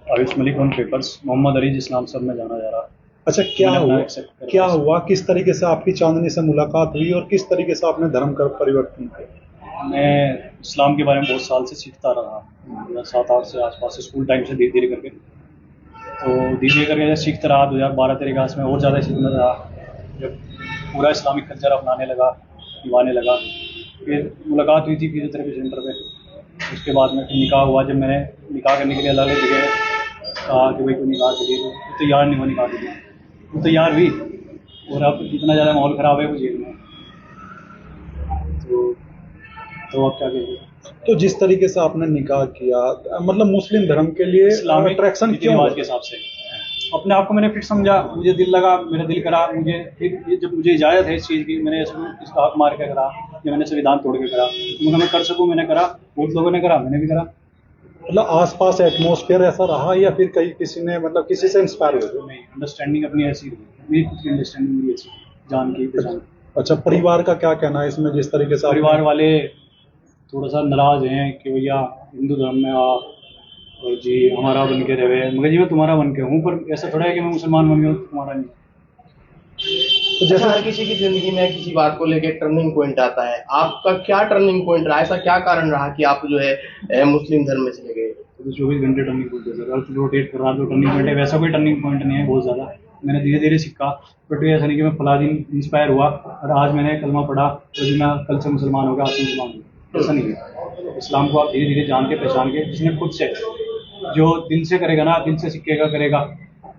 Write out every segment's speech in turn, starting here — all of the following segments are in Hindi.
आयुष मलिक ऑन पेपर्स, मोहम्मद अरीज इस्लाम सब में जाना जा रहा। अच्छा, मैंने अपना एक्सेप्ट क्या करवाया इसमें। हुआ, किस तरीके से आपकी चांदनी से मुलाकात हुई और किस तरीके से आपने धर्म का परिवर्तन किया? मैं इस्लाम के बारे में बहुत साल से सीखता रहा, 7-8 से आसपास, स्कूल टाइम से धीरे धीरे करके। तो धीरे धीरे करके जब सीखता रहा 2012-13 के आस में और ज़्यादा सीखना रहा। जब पूरा इस्लामिक कल्चर अपनाने लगा, निभाने लगा, फिर मुलाकात हुई थी फिजियोथेरेपी सेंटर पे। उसके बाद में फिर निकाह हुआ। जब मैंने निकाह करने के लिए अलग अलग जगह कहा कि भाई कोई निकाह के लिए, तो तैयार नहीं हुआ निकाह के लिए। वो तैयार हुई और अब इतना ज़्यादा माहौल ख़राब है वो जेल में। तो तो अब क्या कहेंगे। तो जिस तरीके से आपने निकाह किया, मतलब मुस्लिम धर्म के लिए इस्लामिक अट्रैक्शन रीति क्यों रिवाज हुआ? के हिसाब से अपने आप को मैंने फिट समझा, मुझे दिल लगा, मेरा दिल करा, मुझे फिर जब मुझे इजाज़त है इस चीज़ की, मैंने इसका हक मार के करा, या मैंने संविधान तोड़ के करा, तो मैं कर सकूँ मैंने करा, बहुत लोगों ने करा, मैंने भी करा। मतलब आसपास एटमॉस्फेयर ऐसा रहा या फिर कहीं किसी ने, मतलब किसी से इंस्पायर हुए? नहीं, अंडरस्टैंडिंग अपनी ऐसी रही, मेरी खुद की अंडरस्टैंडिंग मेरी ऐसी, जान की पहचान। अच्छा, परिवार का क्या कहना है इसमें, जिस तरीके से परिवार वाले थोड़ा सा नाराज़ हैं कि भैया हिंदू धर्म में आ और जी हमारा बन के रहे, मगर जी मैं तुम्हारा बन के हूँ, पर ऐसा थोड़ा है कि मैं मुसलमान बन गया हूँ तुम्हारा नहीं। तो अच्छा, जैसे हर किसी की जिंदगी में किसी बात को लेके टर्निंग पॉइंट आता है। आपका क्या टर्निंग पॉइंट रहा? ऐसा क्या कारण रहा कि आप जो है मुस्लिम धर्म में चले गए? तो 24 घंटे टर्निंग पॉइंट है सर, अर्थ रोटेट कर रहा तो टर्निंग पॉइंट है, वैसा कोई टर्निंग पॉइंट नहीं है बहुत ज़्यादा। मैंने धीरे धीरे सीखा, बट ऐसा नहीं कि मैं फला दिन इंस्पायर हुआ और आज मैंने कलमा पढ़ा तो जी मैं कल से मुसलमान हो गया, आज से मुसलमान हो गया, ऐसा नहीं है। इस्लाम को आप धीरे धीरे जान के पहचान के, जिसने खुद से जो दिल से करेगा ना, दिल से सीखेगा करेगा,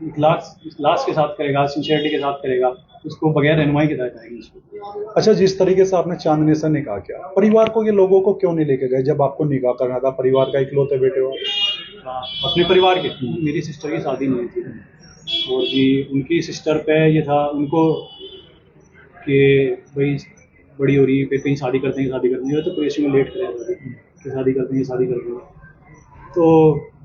इखलास के साथ करेगा, सिंसियरिटी के साथ करेगा, उसको बगैर रहनुमाई के तहत आएगी उसको। अच्छा, जिस तरीके से आपने चांदनी से निकाह किया, परिवार को, ये लोगों को क्यों नहीं लेके गए जब आपको निकाह करना था? परिवार का इकलौते बेटे हो आप। हाँ, अपने परिवार के, मेरी सिस्टर की शादी नहीं हुई थी और जी उनकी सिस्टर पे ये था उनको कि भाई बड़ी हो रही है, फिर कहीं शादी करते हैं तो कुरैशी में लेट करें कि शादी करते हैं शादी करते हैं। तो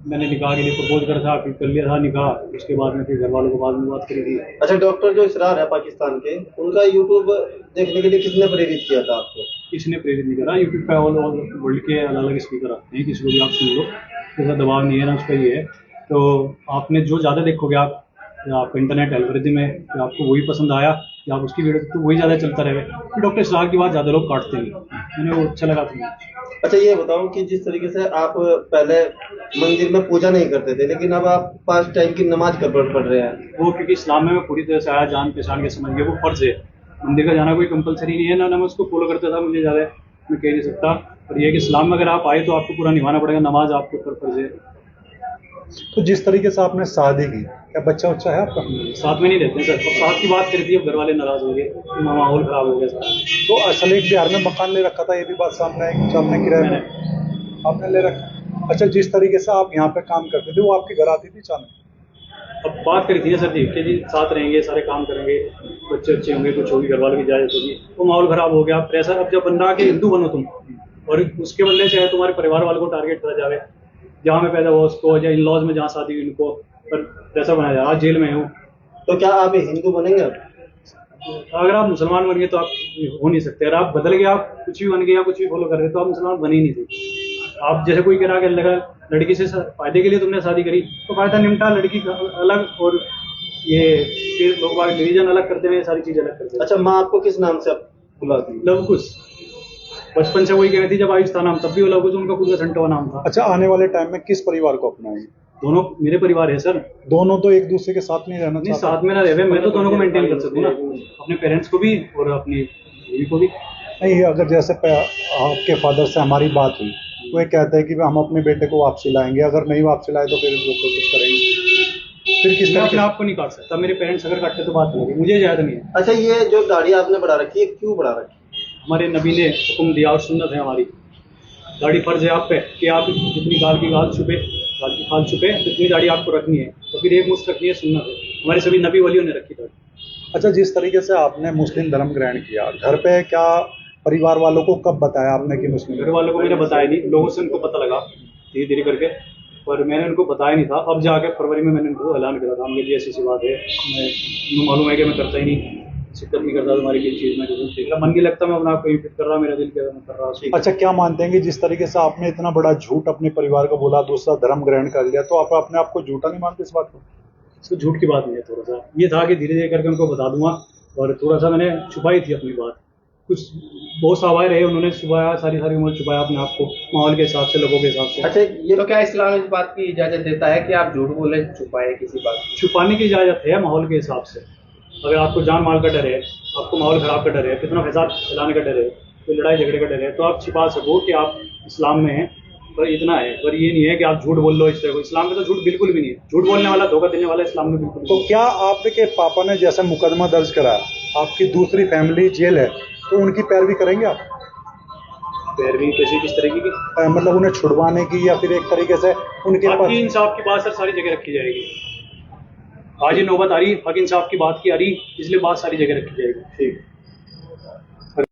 मैंने निकाह के लिए प्रपोज करा था, फिर कर लिया था निकाह। उसके बाद में फिर घर वालों को बाद में बात करी थी। अच्छा, डॉक्टर जो इसरार है पाकिस्तान के, उनका यूट्यूब देखने के लिए किसने प्रेरित किया था आपको? किसी ने प्रेरित नहीं करा, यूट्यूब पे ऑल वर्ल्ड के अलग अलग स्पीकर आते हैं, किसी को भी आप सुन लो, ऐसा दबाव नहीं है ना, उसका ये है। तो आपने जो ज़्यादा देखोगे आप, या आपका इंटरनेट एल्गोरिथम है, या आपको वही पसंद आया या आप उसकी वीडियो तो वही ज़्यादा चलता रहेगा। फिर डॉक्टर इसरार की बात ज़्यादा लोग काटते नहीं, मैंने वो अच्छा लगा था। अच्छा, ये बताओ कि जिस तरीके से आप पहले मंदिर में पूजा नहीं करते थे, लेकिन अब आप 5 टाइम की नमाज पढ़ रहे हैं। वो क्योंकि इस्लाम में मैं पूरी तरह से आया, जान पहचान के समझ गया, वो फर्ज है। मंदिर का जाना कोई कंपलसरी नहीं है ना, मैं उसको फॉलो करता था, मुझे ज़्यादा मैं कह नहीं सकता। पर यह है कि इस्लाम में अगर आप आए तो आपको पूरा निभाना पड़ेगा, नमाज आपके ऊपर फर्ज है। तो जिस तरीके से आपने शादी की, क्या बच्चा उच्चा है आपका? साथ में नहीं रहते हैं सर, अब साथ की बात करी थी, अब घर वाले नाराज हो गए, माहौल खराब हो गया सारा। तो असल एक बिहार में मकान ले रखा था, ये भी बात सामने आई कि आपने किराए में आपने ले रखा। अच्छा, जिस तरीके से आप यहाँ पे काम करते थे, वो आपके घर आती थी चांदनी? अब बात करी थी सर जी कि जी साथ रहेंगे, सारे काम करेंगे, बच्चे अच्छे होंगे, कुछ होगी, घर वालों की इजाजत होगी, तो माहौल खराब हो गया, प्रेशर। अब जब बन रहा कि हिंदू बनो तुम, और उसके बनने से तुम्हारे परिवार वालों को टारगेट करा जाए, जहाँ मैं पैदा हुआ उसको, या इन लॉज में जहाँ शादी हुई उनको, पर पैसा बनाया जाए। आज जेल में हूँ। तो क्या आप हिंदू बनेंगे? अगर आप मुसलमान बन गए तो आप हो नहीं सकते, अगर आप बदल गए, आप कुछ भी बन गए या कुछ भी फॉलो कर रहे तो आप मुसलमान बने ही नहीं थे। आप जैसे कोई कह रहा कि लगा लड़की से फायदे के लिए तुमने शादी करी, तो फायदा निमटा, लड़की का अलग, और ये फिर लोग बाग रिलीजन अलग करते हुए सारी चीज़ अलग करते हैं। अच्छा, माँ आपको किस नाम से बुलाती है? लव कुश, बचपन से वही कह रही थी, जब आयुष था नाम तब भी वो लव कुश उनका खुद का संटवा नाम था। अच्छा, आने वाले टाइम में किस परिवार को अपनाएंगे? दोनों मेरे परिवार है सर। दोनों तो एक दूसरे के साथ नहीं रहना नहीं, चाहते? साथ में ना रहे, मैं तो दोनों को मेंटेन कर सकूँ ना, अपने पेरेंट्स को भी और अपनी बीवी को भी। नहीं, अगर जैसे आपके फादर से हमारी बात हुई, वो ये कहते हैं कि हम अपने बेटे को वापसी लाएंगे, अगर नहीं वापसी लाए तो फिर वो कोशिश करेंगे। फिर किस मैं तरह अपने आप को नहीं काट सकता, मेरे पेरेंट्स अगर काटते तो बात होगी, मुझे इजाजत नहीं है। अच्छा, ये जो दाढ़ी आपने बढ़ा रखी है, क्यों बढ़ा रखी है? हमारे नबी ने हुक्म दिया और सुन्नत है हमारी, दाढ़ी फर्ज है आप पे कि आप जितनी गाल की खाल छुपे जितनी दाढ़ी आपको रखनी है, तो फिर एक मुश्त रखनी है, सुन्नत है। हमारे सभी नबी वलियों ने रखी दाढ़ी। अच्छा, जिस तरीके से आपने मुस्लिम धर्म ग्रहण किया, घर पे क्या परिवार वालों को कब बताया आपने कि मुस्लिम? घर वालों को मैंने बताया नहीं, लोगों से उनको पता लगा धीरे धीरे करके, पर मैंने उनको बताया नहीं था। अब जाके फरवरी में मैंने उनको ऐलान करा था, मुझे ऐसी सी बात है, मैं मालूम है कि मैं करता ही नहीं, शिद्दत नहीं करता तुम्हारी किसी चीज़ में, जो मेरा मन नहीं लगता, मैं अपने आप को फिट कर रहा, मेरा दिल क्या मैं कर रहा हूँ। अच्छा, क्या मानते हैं कि जिस तरीके से आपने इतना बड़ा झूठ अपने परिवार को बोला, दूसरा धर्म ग्रहण कर लिया, तो आप अपने आप को झूठा नहीं मानते इस बात को? इसको झूठ की बात नहीं है, थोड़ा सा ये था कि धीरे धीरे करके उनको बता दूंगा, और थोड़ा सा मैंने छुपाई थी अपनी बात, कुछ बहुत सवाल रहे, उन्होंने छुपाया, सारी उम्र छुपाया अपने आप को, माहौल के हिसाब से, लोगों के हिसाब से। अच्छा, ये तो क्या इस्लाम इस बात की इजाजत देता है कि आप झूठ बोले, छुपाए किसी बात की? छुपाने की इजाज़त है माहौल के हिसाब से। अगर आपको जान माल का डर है, आपको माहौल ख़राब का डर है, कितना फसाद फैलाने का डर है, कोई लड़ाई झगड़े का डर है, तो आप छिपा सको कि आप इस्लाम में हैं, पर इतना है। पर ये नहीं है कि आप झूठ बोल लो इस तरह को। इस्लाम में तो झूठ बिल्कुल भी नहीं है, झूठ बोलने वाला, धोखा देने वाला इस्लाम में बिल्कुल तो नहीं है। क्या आपके पापा ने जैसा मुकदमा दर्ज करा, आपकी दूसरी फैमिली जेल है, तो उनकी पैरवी करेंगे आप? पैरवी कैसी, किस तरीके की? मतलब उन्हें छुड़वाने की, या फिर एक तरीके से उनके हक पास? इंसाफ की बात सर सारी जगह रखी जाएगी। आज ये नौबत आ रही, हक इंसाफ की बात की आ रही, इसलिए बात सारी जगह रखी जाएगी। ठीक।